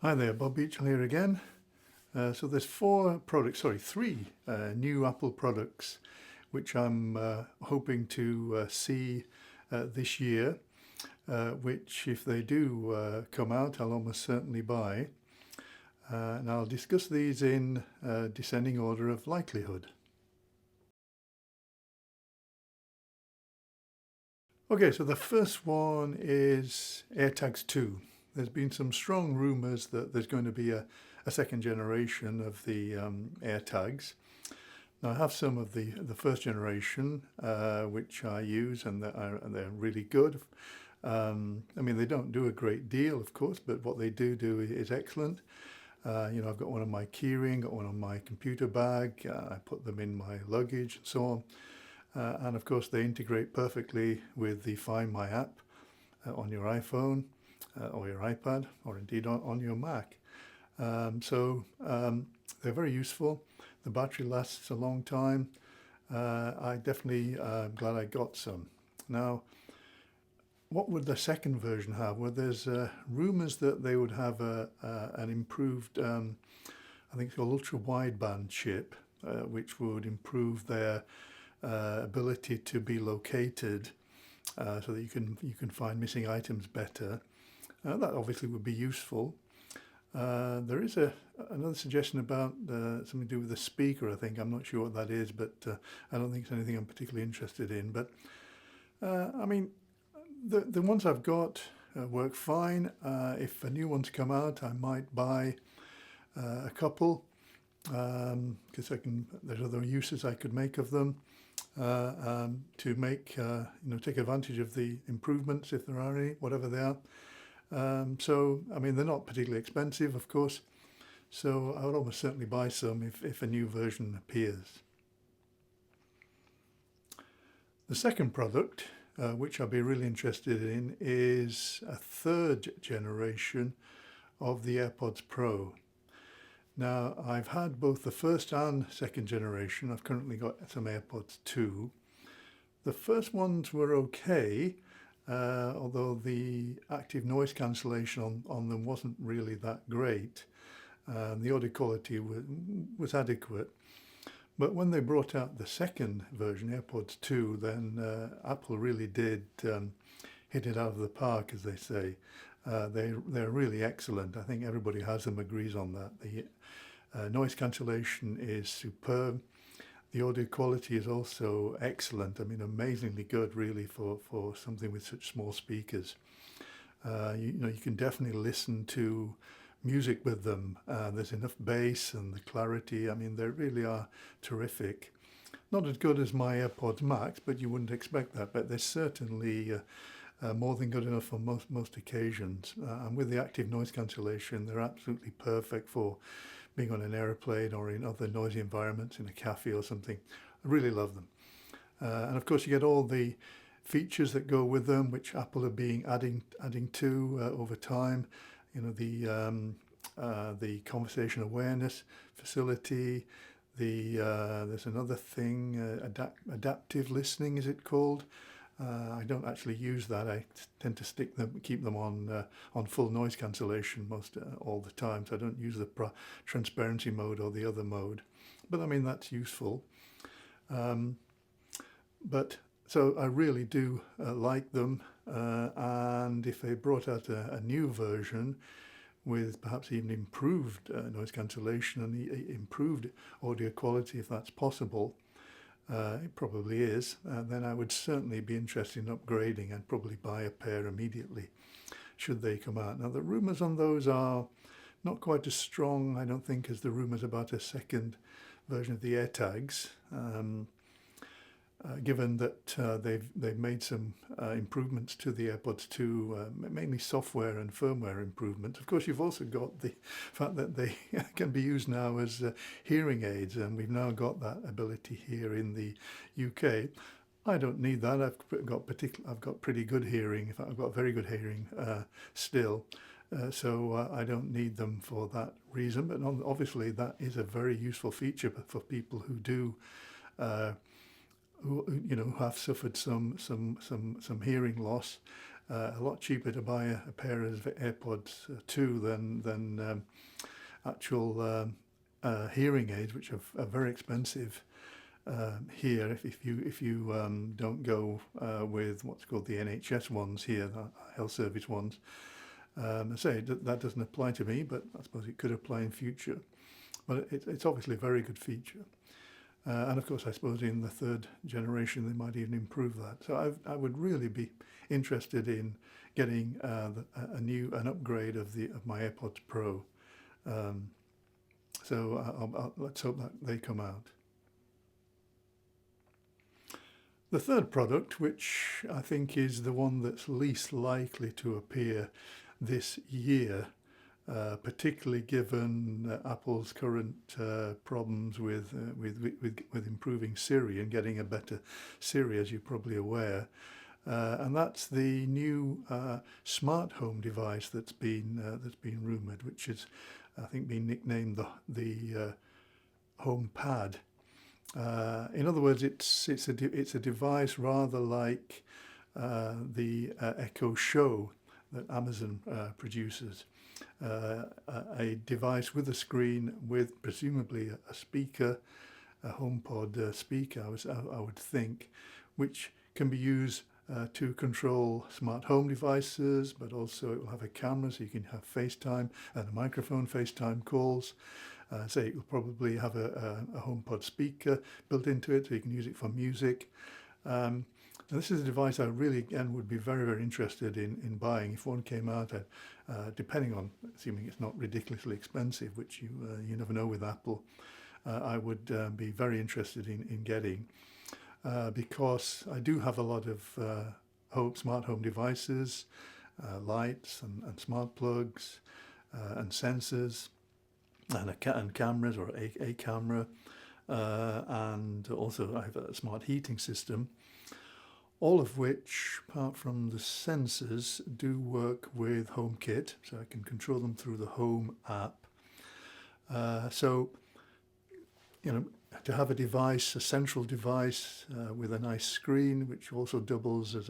Hi there, Bob Beechel here again. So there's three new Apple products which I'm hoping to see this year, which if they do come out, I'll almost certainly buy. And I'll discuss these in descending order of likelihood. Okay, so the first one is AirTags 2. There's been some strong rumors that there's going to be a second generation of the AirTags. Now, I have some of the first generation, which I use, and they're really good. I mean, they don't do a great deal, of course, but what they do is excellent. I've got one on my keyring, got one on my computer bag. I put them in my luggage and so on. And of course, they integrate perfectly with the Find My app on your iPhone or your iPad, or indeed on your Mac. They're very useful. The battery lasts a long time. I definitely glad I got some. Now, what would the second version have? Well, there's rumors that they would have an improved, I think it's called ultra wideband chip, which would improve their ability to be located, so that you can find missing items better. That obviously would be useful. There is another suggestion about something to do with the speaker. I think I'm not sure what that is, but I don't think it's anything I'm particularly interested in. But I mean, the ones I've got work fine. If a new one's come out, I might buy a couple, because there's other uses I could make of them, to make take advantage of the improvements if there are any, whatever they are. I mean, they're not particularly expensive, of course, so I would almost certainly buy some if a new version appears. The second product, which I'd be really interested in, is a third generation of the AirPods Pro. Now, I've had both the first and second generation. I've currently got some AirPods 2. The first ones were okay, although the active noise cancellation on them wasn't really that great. The audio quality was adequate. But when they brought out the second version, AirPods 2, then Apple really did hit it out of the park, as they say. They're really excellent. I think everybody who has them agrees on that. The noise cancellation is superb. The audio quality is also excellent. I mean, amazingly good, really, for something with such small speakers. You can definitely listen to music with them. There's enough bass and the clarity. I mean, they really are terrific. Not as good as my AirPods Max, but you wouldn't expect that. But they're certainly more than good enough for most occasions. And with the active noise cancellation, they're absolutely perfect for being on an aeroplane or in other noisy environments, in a cafe or something. I really love them. And of course, you get all the features that go with them, which Apple are adding to over time. The conversation awareness facility. There's another thing, adaptive listening, is it called? I don't actually use that. I tend to keep them on full noise cancellation all the time. So I don't use the transparency mode or the other mode. But I mean, that's useful. But so I really do like them. And if they brought out a new version with perhaps even improved noise cancellation and improved audio quality, if that's possible, it probably is, then I would certainly be interested in upgrading. I'd probably buy a pair immediately should they come out. Now, the rumours on those are not quite as strong, I don't think, as the rumours about a second version of the AirTags, given that they've made some improvements to the AirPods 2, mainly software and firmware improvements. Of course, you've also got the fact that they can be used now as hearing aids, and we've now got that ability here in the UK. I don't need that. I've got pretty good hearing. In fact, I've got very good hearing still. So I don't need them for that reason. But obviously, that is a very useful feature for people who do who have suffered some hearing loss, a lot cheaper to buy a pair of AirPods 2 than actual hearing aids, which are very expensive here. If you don't go with what's called the NHS ones here, the health service ones. I say that doesn't apply to me, but I suppose it could apply in future. But it's obviously a very good feature. And of course, I suppose in the third generation, they might even improve that. So I would really be interested in getting an upgrade of my AirPods Pro. So let's hope that they come out. The third product, which I think is the one that's least likely to appear this year, particularly given Apple's current problems with improving Siri and getting a better Siri, as you're probably aware, and that's the new smart home device that's been rumoured, which is, I think, been nicknamed the Home Pad. In other words, it's a device rather like the Echo Show that Amazon produces. A device with a screen with presumably a speaker, a HomePod speaker, I would think, which can be used to control smart home devices, but also it will have a camera so you can have FaceTime and a microphone, FaceTime calls. It will probably have a HomePod speaker built into it so you can use it for music. And this is a device I really, again, would be very, very interested in buying if one came out, depending on, assuming it's not ridiculously expensive, which you never know with Apple. I would be very interested in getting, because I do have a lot of smart home devices, lights and smart plugs and sensors and cameras, or a camera, and also I have a smart heating system. All of which, apart from the sensors, do work with HomeKit, so I can control them through the Home app. So, to have a device, a central device with a nice screen, which also doubles as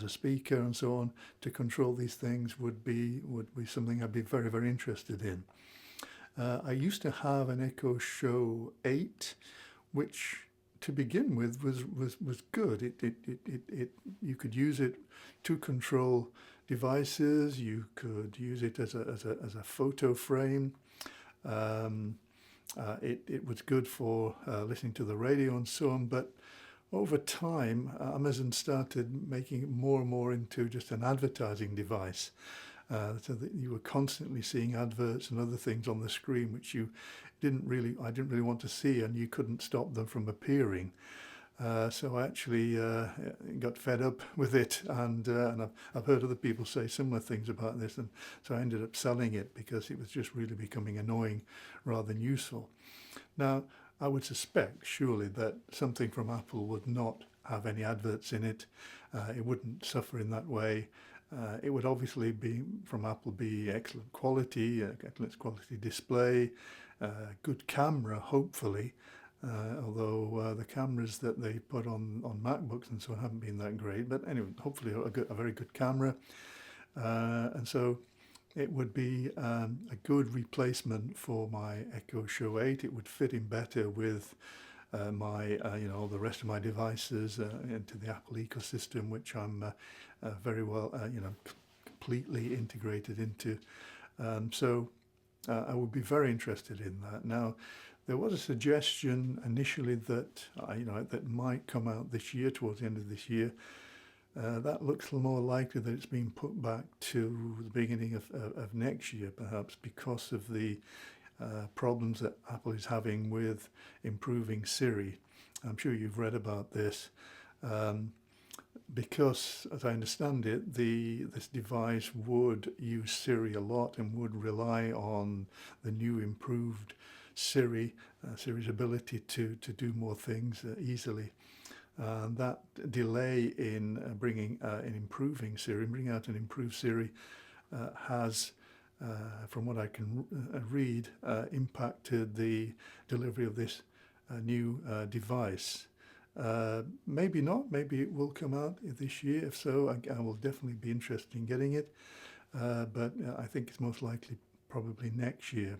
a speaker and so on, to control these things would be something I'd be very, very interested in. I used to have an Echo Show 8, which, to begin with, was good. You could use it to control devices. You could use it as a photo frame. It was good for listening to the radio and so on. But over time, Amazon started making it more and more into just an advertising device. So that you were constantly seeing adverts and other things on the screen which I didn't really want to see, and you couldn't stop them from appearing. So I actually got fed up with it, and I've heard other people say similar things about this, and so I ended up selling it because it was just really becoming annoying rather than useful. Now, I would suspect surely that something from Apple would not have any adverts in it. It wouldn't suffer in that way. It would obviously from Apple be excellent quality display, good camera, hopefully, although the cameras that they put on MacBooks and so on haven't been that great. But anyway, hopefully a very good camera. And so it would be a good replacement for my Echo Show 8. It would fit in better with all the rest of my devices into the Apple ecosystem, which I'm very well, completely integrated into. So I would be very interested in that. Now, there was a suggestion initially that that might come out this year, towards the end of this year. That looks more likely that it's been put back to the beginning of next year, perhaps, because of the problems that Apple is having with improving Siri. I'm sure you've read about this. Because, as I understand it, this device would use Siri a lot and would rely on the new improved Siri's ability to do more things easily. That delay in bringing out an improved Siri has, from what I can read, impacted the delivery of this new device. Maybe not, maybe it will come out this year. If so, I will definitely be interested in getting it, but I think it's most likely probably next year.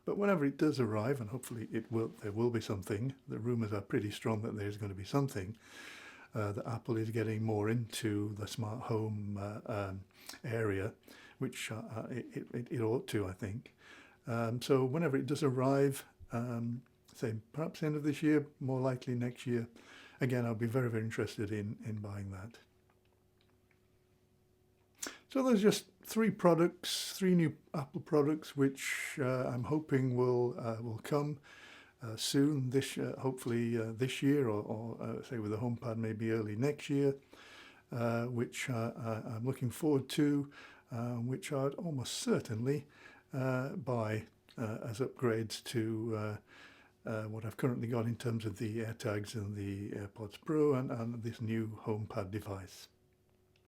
But whenever it does arrive, and hopefully there will be something. The rumours are pretty strong that there's going to be something. That Apple is getting more into the smart home area, which it ought to, I think. So whenever it does arrive, say perhaps end of this year, more likely next year, again, I'll be very, very interested in buying that. So there's just three new Apple products, which I'm hoping will come soon. Hopefully this year, or say with the HomePod maybe early next year, which I'm looking forward to, which I'd almost certainly buy as upgrades to what I've currently got in terms of the AirTags and the AirPods Pro and this new HomePod device.